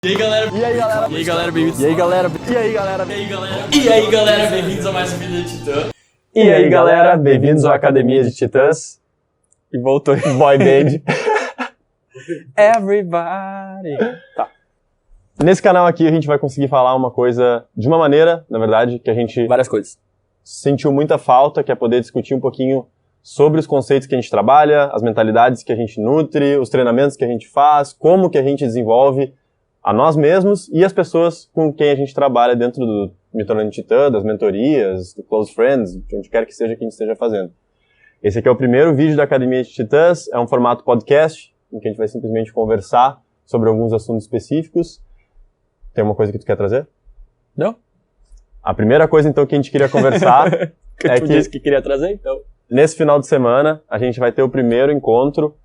E aí galera, bem-vindos. E aí galera, Bem-vindos a mais um vídeo de Titã. E aí galera, bem-vindos à Academia de Titãs. E voltou. Boy Band. Everybody. Tá. Nesse canal aqui a gente vai conseguir falar uma coisa de uma maneira, na verdade, que a gente Várias coisas. sentiu muita falta, que é poder discutir um pouquinho sobre os conceitos que a gente trabalha, as mentalidades que a gente nutre, os treinamentos que a gente faz, como que a gente desenvolve a nós mesmos e as pessoas com quem a gente trabalha dentro do Me Tornando Titã, das mentorias, do Close Friends, de onde quer que seja que a gente esteja fazendo. Esse aqui é o primeiro vídeo da Academia de Titãs, é um formato podcast, em que a gente vai simplesmente conversar sobre alguns assuntos específicos. Tem uma coisa que tu quer trazer? Não? A primeira coisa, então, que a gente queria conversar é que tu disse que queria trazer, então. Nesse final de semana, a gente vai ter o primeiro encontro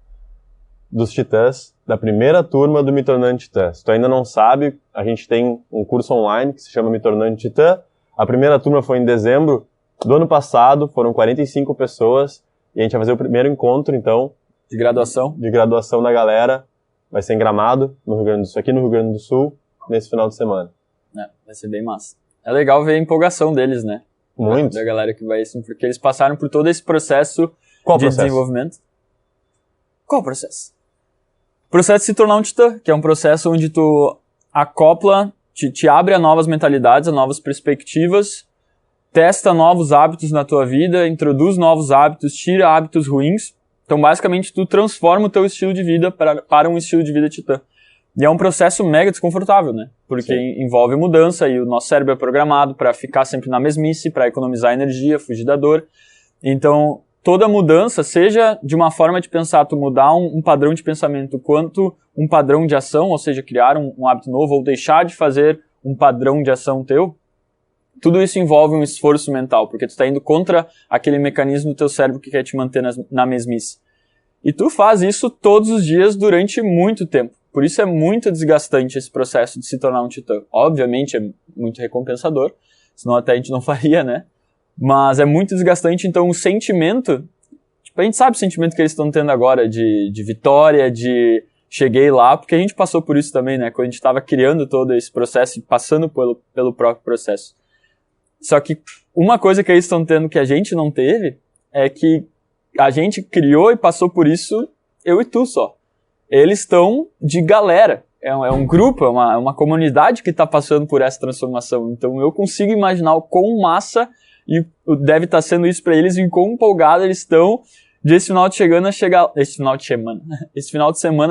dos Titãs, da primeira turma do Me Tornando Titã. Se tu ainda não sabe, a gente tem um curso online que se chama Me Tornando Titã. A primeira turma foi em dezembro do ano passado, foram 45 pessoas, e a gente vai fazer o primeiro encontro, então, De graduação. de graduação da galera. Vai ser em Gramado, no Rio Grande do Sul, aqui no Rio Grande do Sul, nesse final de semana. É, vai ser bem massa. É legal ver a empolgação deles, né? Muito. Da galera que vai assim, porque eles passaram por todo esse processo Qual de processo? desenvolvimento. Qual processo? O processo de se tornar um titã, que é um processo onde tu acopla, te abre a novas mentalidades, a novas perspectivas, testa novos hábitos na tua vida, introduz novos hábitos, tira hábitos ruins. Então, basicamente, tu transforma o teu estilo de vida para um estilo de vida titã. E é um processo mega desconfortável, né? Porque envolve mudança e o nosso cérebro é programado para ficar sempre na mesmice, para economizar energia, fugir da dor. Então, toda mudança, seja de uma forma de pensar, tu mudar um padrão de pensamento, quanto um padrão de ação, ou seja, criar um hábito novo ou deixar de fazer um padrão de ação teu, tudo isso envolve um esforço mental, porque tu está indo contra aquele mecanismo do teu cérebro que quer te manter na mesmice. E tu faz isso todos os dias durante muito tempo. Por isso é muito desgastante esse processo de se tornar um titã. Obviamente é muito recompensador, senão até a gente não faria, né? Mas é muito desgastante, então o sentimento, tipo, a gente sabe o sentimento que eles estão tendo agora de vitória, de cheguei lá, porque a gente passou por isso também, né? Quando a gente estava criando todo esse processo e passando pelo próprio processo. Só que uma coisa que eles estão tendo que a gente não teve é que a gente criou e passou por isso eu e tu só. Eles estão de galera. É um grupo, é uma comunidade que está passando por essa transformação. Então eu consigo imaginar o quão massa e deve estar sendo isso para eles e quão empolgados eles estão de esse final de semana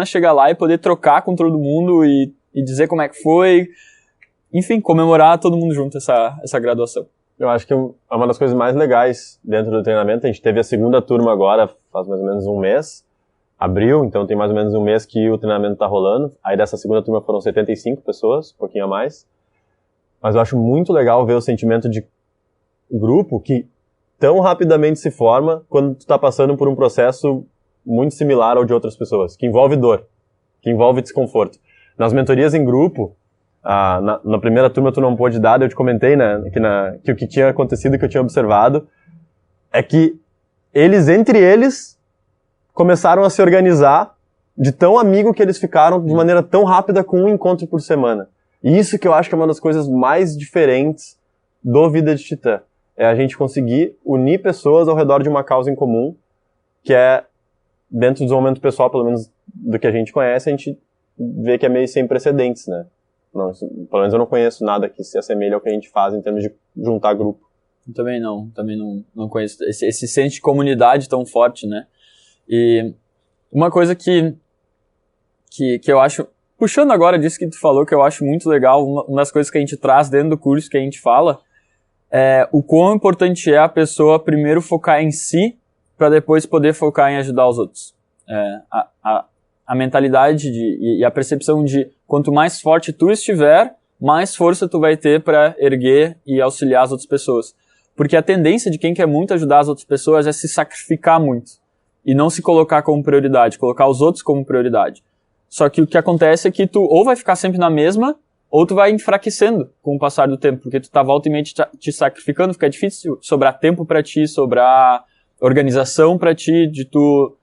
chegar lá e poder trocar com todo mundo e dizer como é que foi. Enfim, comemorar todo mundo junto essa graduação. Eu acho que é uma das coisas mais legais dentro do treinamento. A gente teve a segunda turma agora, faz mais ou menos um mês. Abril, então tem mais ou menos um mês que o treinamento tá rolando. Aí dessa segunda turma foram 75 pessoas, um pouquinho a mais. Mas eu acho muito legal ver o sentimento de grupo que tão rapidamente se forma quando tu tá passando por um processo muito similar ao de outras pessoas, que envolve dor, que envolve desconforto. Nas mentorias em grupo, na primeira turma tu não pôde dar, eu te comentei, né, que o que tinha acontecido, que eu tinha observado, é que entre eles, começaram a se organizar de tão amigo que eles ficaram de maneira tão rápida com um encontro por semana. E isso que eu acho que é uma das coisas mais diferentes do Vida de Titã. É a gente conseguir unir pessoas ao redor de uma causa em comum, que é, dentro do desenvolvimento pessoal, pelo menos do que a gente conhece, a gente vê que é meio sem precedentes, né? Não, pelo menos eu não conheço nada que se assemelhe ao que a gente faz em termos de juntar grupo. Eu também não conheço esse senso de comunidade tão forte, né? E uma coisa que eu acho, puxando agora disso que tu falou, que eu acho muito legal, uma das coisas que a gente traz dentro do curso, que a gente fala, é o quão importante é a pessoa primeiro focar em si, para depois poder focar em ajudar os outros. A mentalidade e a percepção de quanto mais forte tu estiver, mais força tu vai ter para erguer e auxiliar as outras pessoas. Porque a tendência de quem quer muito ajudar as outras pessoas é se sacrificar muito. E não se colocar como prioridade, colocar os outros como prioridade. Só que o que acontece é que tu ou vai ficar sempre na mesma, ou tu vai enfraquecendo com o passar do tempo, porque tu tá volta e meia te sacrificando, fica difícil sobrar tempo pra ti, sobrar organização pra ti, de tu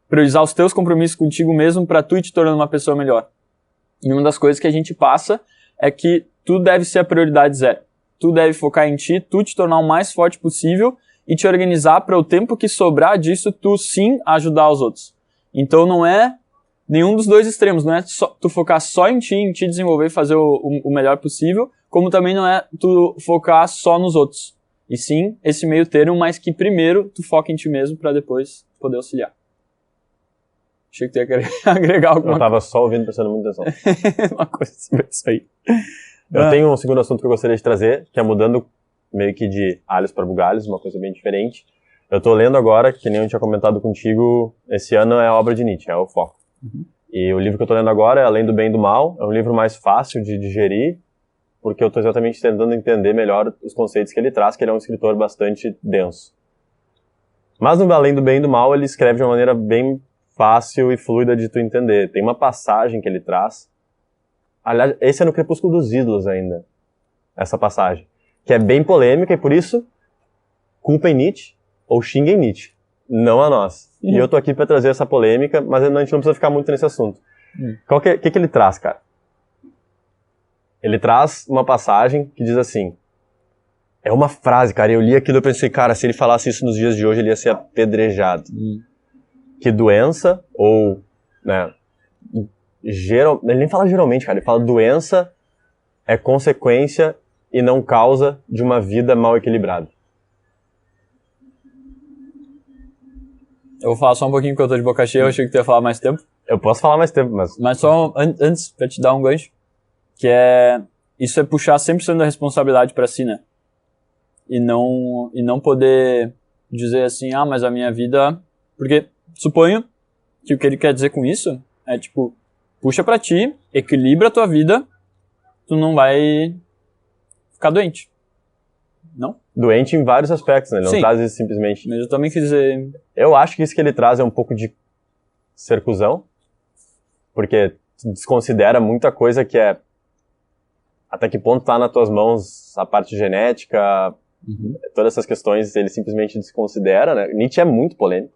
priorizar os teus compromissos contigo mesmo pra tu ir te tornando uma pessoa melhor. E uma das coisas que a gente passa é que tu deve ser a prioridade zero. Tu deve focar em ti, tu te tornar o mais forte possível e te organizar para o tempo que sobrar disso, tu sim ajudar os outros. Então não é nenhum dos dois extremos, não é tu focar só em ti desenvolver e fazer o melhor possível, como também não é tu focar só nos outros. E sim, esse meio termo, mas que primeiro tu foca em ti mesmo para depois poder auxiliar. Achei que tu ia querer agregar alguma coisa. Eu tava só ouvindo, prestando muita atenção. Uma coisa sobre isso aí. Eu tenho um segundo assunto que eu gostaria de trazer, que é mudando meio que de alhos para bugalhos, uma coisa bem diferente. Eu tô lendo agora, que nem eu tinha comentado contigo, esse ano é a obra de Nietzsche, é o Foco. Uhum. E o livro que eu tô lendo agora é Além do Bem e do Mal, é um livro mais fácil de digerir, porque eu tô exatamente tentando entender melhor os conceitos que ele traz, que ele é um escritor bastante denso. Mas no Além do Bem e do Mal, ele escreve de uma maneira bem fácil e fluida de tu entender. Tem uma passagem que ele traz, aliás, esse é no Crepúsculo dos Ídolos ainda, essa passagem, que é bem polêmica e por isso, culpem Nietzsche ou xinguem Nietzsche, não a nós. E eu tô aqui pra trazer essa polêmica, mas a gente não precisa ficar muito nesse assunto. O que ele traz, cara? Ele traz uma passagem que diz assim, é uma frase, cara, eu li aquilo e eu pensei, cara, se ele falasse isso nos dias de hoje, ele ia ser apedrejado. Que doença, ou, né, ele nem fala geralmente, cara, ele fala doença é consequência e não causa de uma vida mal equilibrada. Eu vou falar só um pouquinho porque eu tô de boca cheia, eu achei que tu ia falar mais tempo. Eu posso falar mais tempo, mas... Mas só antes, pra te dar um gancho, que é... Isso é puxar 100% da responsabilidade pra si, né? E não poder dizer assim, ah, mas a minha vida... Porque suponho que o que ele quer dizer com isso é, tipo, puxa pra ti, equilibra a tua vida, tu não vai ficar doente. Não? Doente em vários aspectos, né? Ele não Sim. traz isso simplesmente... Mas eu também quis dizer... Eu acho que isso que ele traz é um pouco de ser cuzão, porque desconsidera muita coisa que é... Até que ponto tá nas tuas mãos a parte genética, todas essas questões ele simplesmente desconsidera, né? Nietzsche é muito polêmico.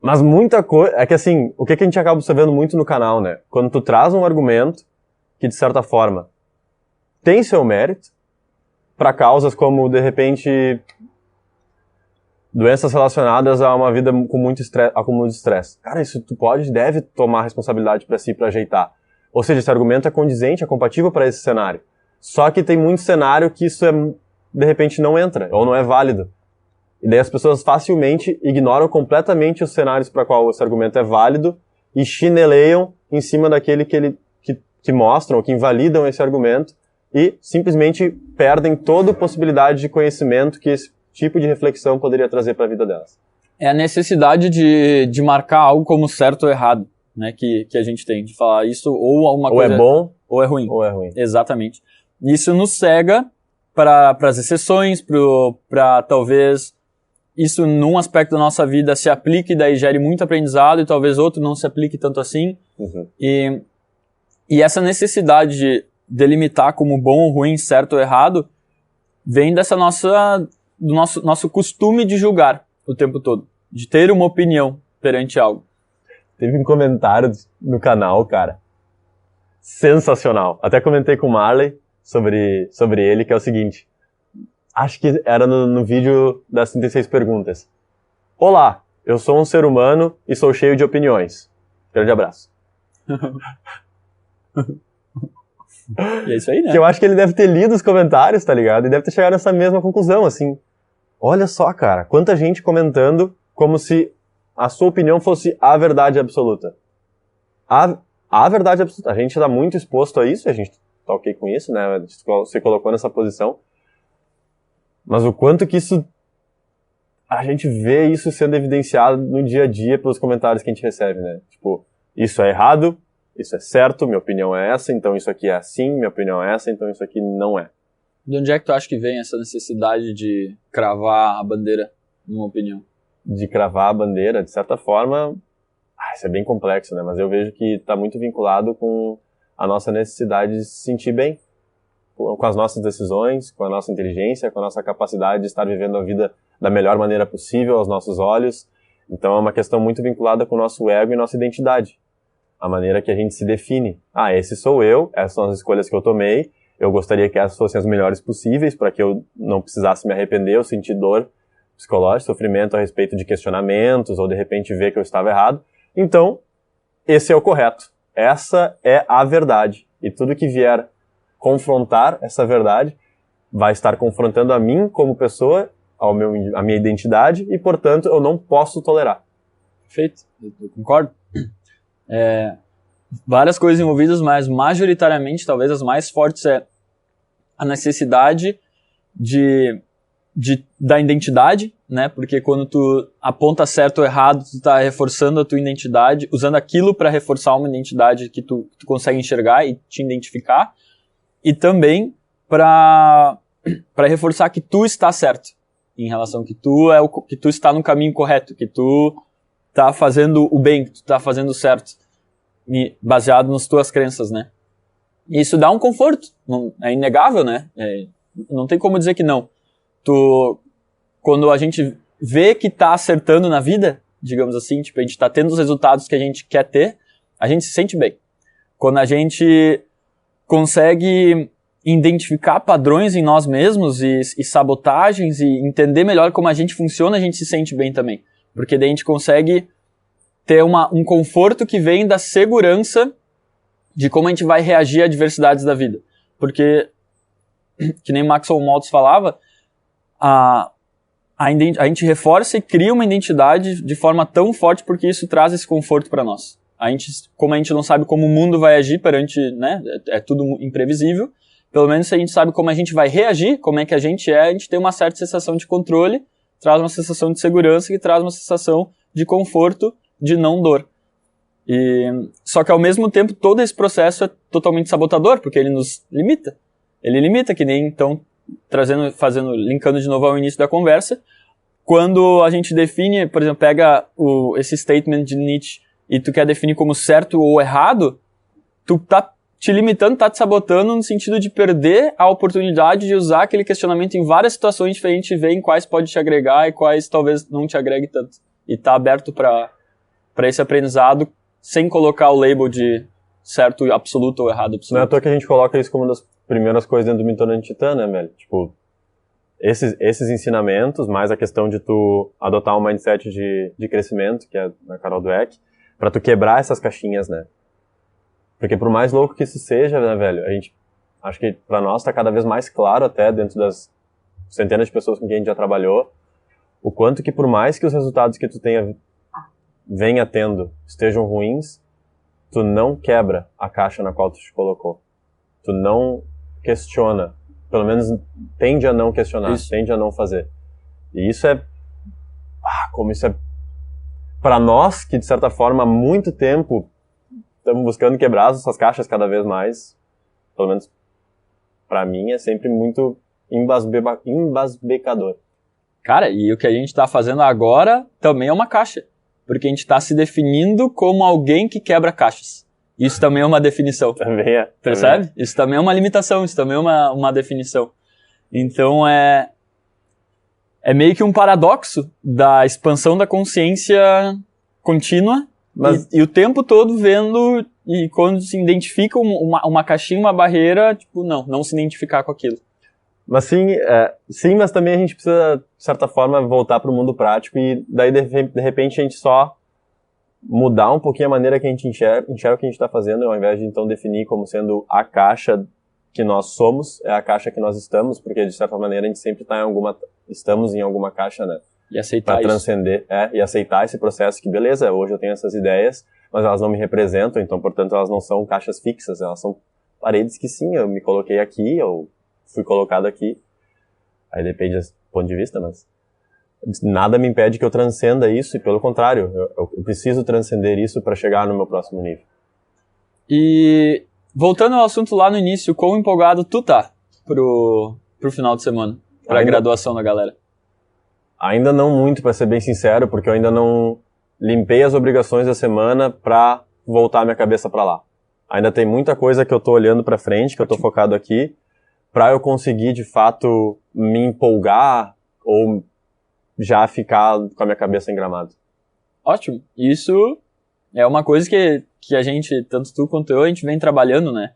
Mas muita coisa... É que assim, o que a gente acaba observando muito no canal, né? Quando tu traz um argumento que, de certa forma, tem seu mérito, para causas como, de repente, doenças relacionadas a uma vida com muito estresse, acúmulo de estresse. Cara, isso tu deve tomar responsabilidade para si, para ajeitar. Ou seja, esse argumento é condizente, é compatível para esse cenário. Só que tem muito cenário que isso de repente não entra, ou não é válido. E daí as pessoas facilmente ignoram completamente os cenários para qual esse argumento é válido e chineleiam em cima daquele que mostram, ou que invalidam esse argumento, e simplesmente perdem toda a possibilidade de conhecimento que esse tipo de reflexão poderia trazer para a vida delas. É a necessidade de marcar algo como certo ou errado, né, que a gente tem, de falar isso ou alguma coisa... Ou é bom, ou é ruim. Ou é ruim. Exatamente. Isso nos cega para as exceções, para talvez isso num aspecto da nossa vida se aplique, daí gere muito aprendizado, e talvez outro não se aplique tanto assim. E essa necessidade de delimitar como bom ou ruim, certo ou errado, vem do nosso costume de julgar o tempo todo, de ter uma opinião perante algo. Teve um comentário no canal, cara, sensacional. Até comentei com o Marley sobre ele, que é o seguinte, acho que era no vídeo das 36 perguntas. Olá, eu sou um ser humano e sou cheio de opiniões. Grande abraço. E é isso aí, né? Que eu acho que ele deve ter lido os comentários, tá ligado? E deve ter chegado nessa mesma conclusão, assim. Olha só, cara, quanta gente comentando como se a sua opinião fosse a verdade absoluta. A verdade absoluta. A gente tá muito exposto a isso, a gente tá ok com isso, né? A gente se colocou nessa posição. Mas o quanto que isso... A gente vê isso sendo evidenciado no dia a dia pelos comentários que a gente recebe, né? Tipo, isso é errado, isso é certo, minha opinião é essa, então isso aqui é assim, minha opinião é essa, então isso aqui não é. De onde é que tu acha que vem essa necessidade de cravar a bandeira numa opinião? De cravar a bandeira, de certa forma, isso é bem complexo, né? Mas eu vejo que está muito vinculado com a nossa necessidade de se sentir bem, com as nossas decisões, com a nossa inteligência, com a nossa capacidade de estar vivendo a vida da melhor maneira possível aos nossos olhos. Então é uma questão muito vinculada com o nosso ego e nossa identidade. a maneira que a gente se define. Esse sou eu, essas são as escolhas que eu tomei, eu gostaria que essas fossem as melhores possíveis para que eu não precisasse me arrepender ou sentir dor psicológica, sofrimento a respeito de questionamentos ou de repente ver que eu estava errado. Então, esse é o correto. Essa é a verdade. E tudo que vier confrontar essa verdade vai estar confrontando a mim como pessoa, a minha identidade, e, portanto, eu não posso tolerar. Perfeito, eu concordo. Várias coisas envolvidas, mas majoritariamente, talvez as mais fortes é a necessidade da identidade, né? Porque quando tu aponta certo ou errado, tu tá reforçando a tua identidade, usando aquilo para reforçar uma identidade que tu consegue enxergar e te identificar, e também para reforçar que tu está certo em relação que tu está no caminho correto, que tu tá fazendo o bem, que tu tá fazendo o certo, baseado nas tuas crenças, né? E isso dá um conforto, é inegável, né? Não tem como dizer que não. Quando a gente vê que tá acertando na vida, digamos assim, tipo, a gente tá tendo os resultados que a gente quer ter, a gente se sente bem. Quando a gente consegue identificar padrões em nós mesmos e sabotagens e entender melhor como a gente funciona, a gente se sente bem também. Porque daí a gente consegue ter um conforto que vem da segurança de como a gente vai reagir a adversidades da vida. Porque, que nem Maxwell Maltz falava, a gente reforça e cria uma identidade de forma tão forte porque isso traz esse conforto para nós. Como a gente não sabe como o mundo vai agir perante, né, é tudo imprevisível, pelo menos se a gente sabe como a gente vai reagir, como é que a gente tem uma certa sensação de controle, traz uma sensação de segurança que traz uma sensação de conforto, de não dor. Só que ao mesmo tempo todo esse processo é totalmente sabotador, porque ele nos limita. Ele limita, que nem então, linkando de novo ao início da conversa, quando a gente define, por exemplo, pega esse statement de Nietzsche e tu quer definir como certo ou errado, tu tá te limitando, tá te sabotando no sentido de perder a oportunidade de usar aquele questionamento em várias situações diferentes e ver em quais pode te agregar e quais talvez não te agregue tanto. E tá aberto para esse aprendizado sem colocar o label de certo absoluto ou errado absoluto. Não é à toa que a gente coloca isso como uma das primeiras coisas dentro do Mentorando Titã, né, velho? Tipo, esses ensinamentos, mais a questão de tu adotar um mindset de crescimento, que é da Carol Dweck, pra tu quebrar essas caixinhas, né? Porque por mais louco que isso seja, né, velho, acho que pra nós tá cada vez mais claro até dentro das centenas de pessoas com quem a gente já trabalhou, o quanto que por mais que os resultados que tu venha tendo estejam ruins, tu não quebra a caixa na qual tu te colocou. Tu não questiona, pelo menos tende a não questionar, tende a não fazer. E isso como isso é pra nós, que de certa forma há muito tempo estamos buscando quebrar essas caixas cada vez mais, pelo menos pra mim, é sempre muito embasbacador. Cara, e o que a gente tá fazendo agora também é uma caixa, porque a gente tá se definindo como alguém que quebra caixas. Isso também é uma definição. Também é. Percebe? Também é. Isso também é uma limitação, isso também é uma definição. Então é meio que um paradoxo da expansão da consciência contínua, e o tempo todo vendo, e quando se identifica uma caixinha, uma barreira, tipo, não se identificar com aquilo. Mas sim, mas também a gente precisa, de certa forma, voltar para o mundo prático e daí, de repente, a gente só mudar um pouquinho a maneira que a gente enxerga o que a gente está fazendo, ao invés de, então, definir como sendo a caixa que nós somos, é a caixa que nós estamos, porque, de certa maneira, a gente sempre estamos em alguma caixa, né? E aceitar pra transcender, e aceitar esse processo que, beleza, hoje eu tenho essas ideias, mas elas não me representam, então, portanto, elas não são caixas fixas, elas são paredes que sim, eu me coloquei aqui, eu fui colocado aqui. Aí depende do ponto de vista, mas nada me impede que eu transcenda isso, e pelo contrário, eu preciso transcender isso para chegar no meu próximo nível. E voltando ao assunto lá no início, quão empolgado tu tá pro final de semana, pra graduação da galera? Ainda não muito, para ser bem sincero, porque eu ainda não limpei as obrigações da semana para voltar minha cabeça para lá. Ainda tem muita coisa que eu tô olhando para frente, que eu tô focado aqui, para eu conseguir de fato me empolgar ou já ficar com a minha cabeça em Gramado. Ótimo. Isso É uma coisa que a gente, tanto tu quanto eu, a gente vem trabalhando, né?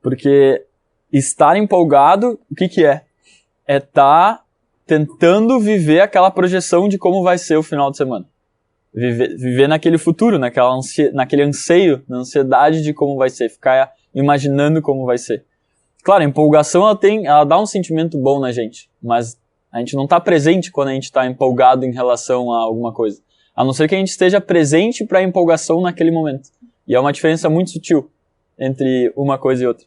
Porque estar empolgado, o que é? É estar tentando viver aquela projeção de como vai ser o final de semana. Viver naquele futuro, naquele anseio, na ansiedade de como vai ser, ficar imaginando como vai ser. Claro, a empolgação ela dá um sentimento bom na gente, mas a gente não está presente quando a gente está empolgado em relação a alguma coisa. A não ser que a gente esteja presente para a empolgação naquele momento. E é uma diferença muito sutil entre uma coisa e outra.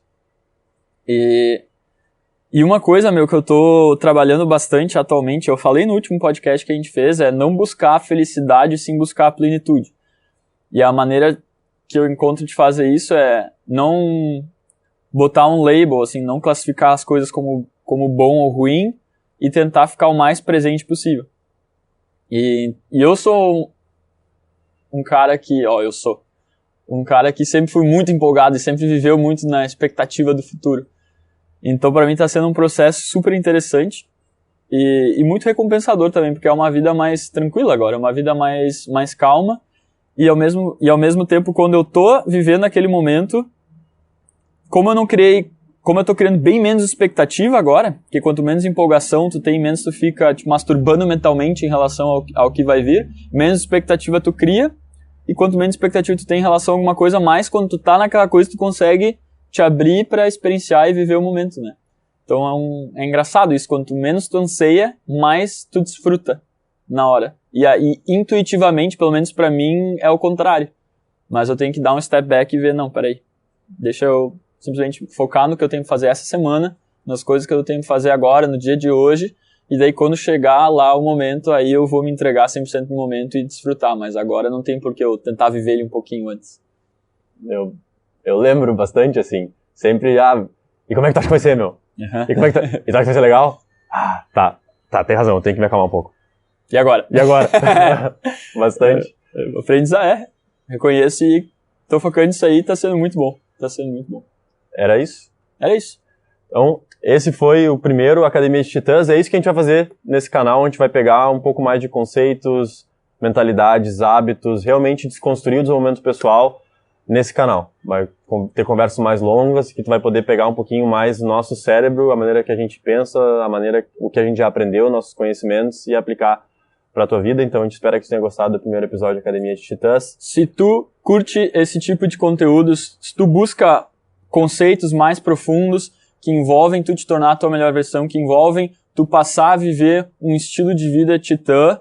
E uma coisa, que eu tô trabalhando bastante atualmente, eu falei no último podcast que a gente fez, é não buscar a felicidade, sim buscar a plenitude. E a maneira que eu encontro de fazer isso é não botar um label, assim, não classificar as coisas como bom ou ruim e tentar ficar o mais presente possível. E eu sou um cara que sempre fui muito empolgado e sempre viveu muito na expectativa do futuro. Então, para mim, está sendo um processo super interessante e muito recompensador também, porque é uma vida mais tranquila agora, é uma vida mais calma e ao mesmo tempo, quando eu tô vivendo aquele momento, como eu tô criando bem menos expectativa agora, porque quanto menos empolgação tu tem, menos tu fica te masturbando mentalmente em relação ao que vai vir, menos expectativa tu cria, e quanto menos expectativa tu tem em relação a alguma coisa, mais quando tu tá naquela coisa tu consegue te abrir para experienciar e viver o momento, né? Então é engraçado isso, quanto menos tu anseia, mais tu desfruta na hora. E aí, intuitivamente, pelo menos pra mim, é o contrário. Mas eu tenho que dar um step back e ver, não, peraí, deixa eu simplesmente focar no que eu tenho que fazer essa semana, nas coisas que eu tenho que fazer agora, no dia de hoje, e daí quando chegar lá o momento, aí eu vou me entregar 100% no momento e desfrutar, mas agora não tem por que eu tentar viver ele um pouquinho antes. Eu lembro bastante, assim, sempre, e como é que tu acha que vai ser, meu? Uhum. E como é que tu acha que vai ser legal? Tá, tem razão, eu tenho que me acalmar um pouco. E agora? Bastante. Aprendizado, reconheço e tô focando nisso aí, tá sendo muito bom. Era isso? Era isso. Então, esse foi o primeiro Academia de Titãs, é isso que a gente vai fazer nesse canal, onde a gente vai pegar um pouco mais de conceitos, mentalidades, hábitos, realmente desconstruir o desenvolvimento pessoal nesse canal. Vai ter conversas mais longas, que tu vai poder pegar um pouquinho mais o nosso cérebro, a maneira que a gente pensa, o que a gente já aprendeu, nossos conhecimentos, e aplicar pra tua vida. Então a gente espera que você tenha gostado do primeiro episódio da Academia de Titãs. Se tu curte esse tipo de conteúdos, se tu busca conceitos mais profundos, que envolvem tu te tornar a tua melhor versão, que envolvem tu passar a viver um estilo de vida titã,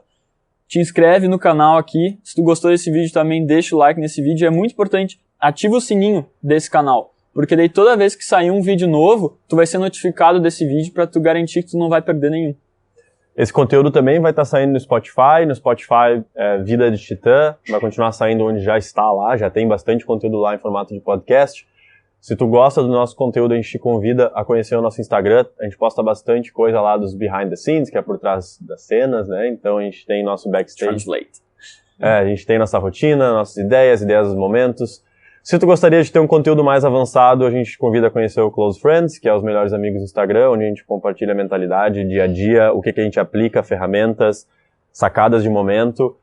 te inscreve no canal aqui. Se tu gostou desse vídeo também, deixa o like nesse vídeo. É muito importante, ativa o sininho desse canal, porque daí toda vez que sair um vídeo novo, tu vai ser notificado desse vídeo para tu garantir que tu não vai perder nenhum. Esse conteúdo também vai estar saindo no Spotify Vida de Titã, vai continuar saindo onde já está lá, já tem bastante conteúdo lá em formato de podcast. Se tu gosta do nosso conteúdo, a gente te convida a conhecer o nosso Instagram. A gente posta bastante coisa lá dos behind the scenes, que é por trás das cenas, né? Então a gente tem nosso backstage. Translate. A gente tem nossa rotina, nossas ideias dos momentos. Se tu gostaria de ter um conteúdo mais avançado, a gente te convida a conhecer o Close Friends, que é os melhores amigos do Instagram, onde a gente compartilha mentalidade, dia a dia, o que a gente aplica, ferramentas, sacadas de momento.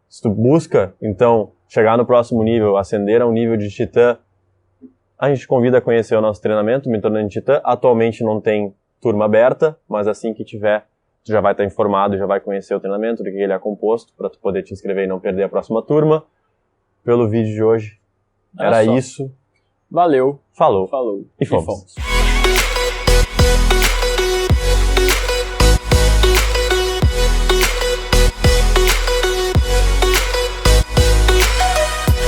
Se tu busca, então, chegar no próximo nível, ascender a um nível de titã, a gente te convida a conhecer o nosso treinamento, Me Tornando Titã. Atualmente não tem turma aberta, mas assim que tiver, tu já vai estar informado, já vai conhecer o treinamento, do que ele é composto, para tu poder te inscrever e não perder a próxima turma. Pelo vídeo de hoje, era isso. Valeu. Falou. Falou. E fomos.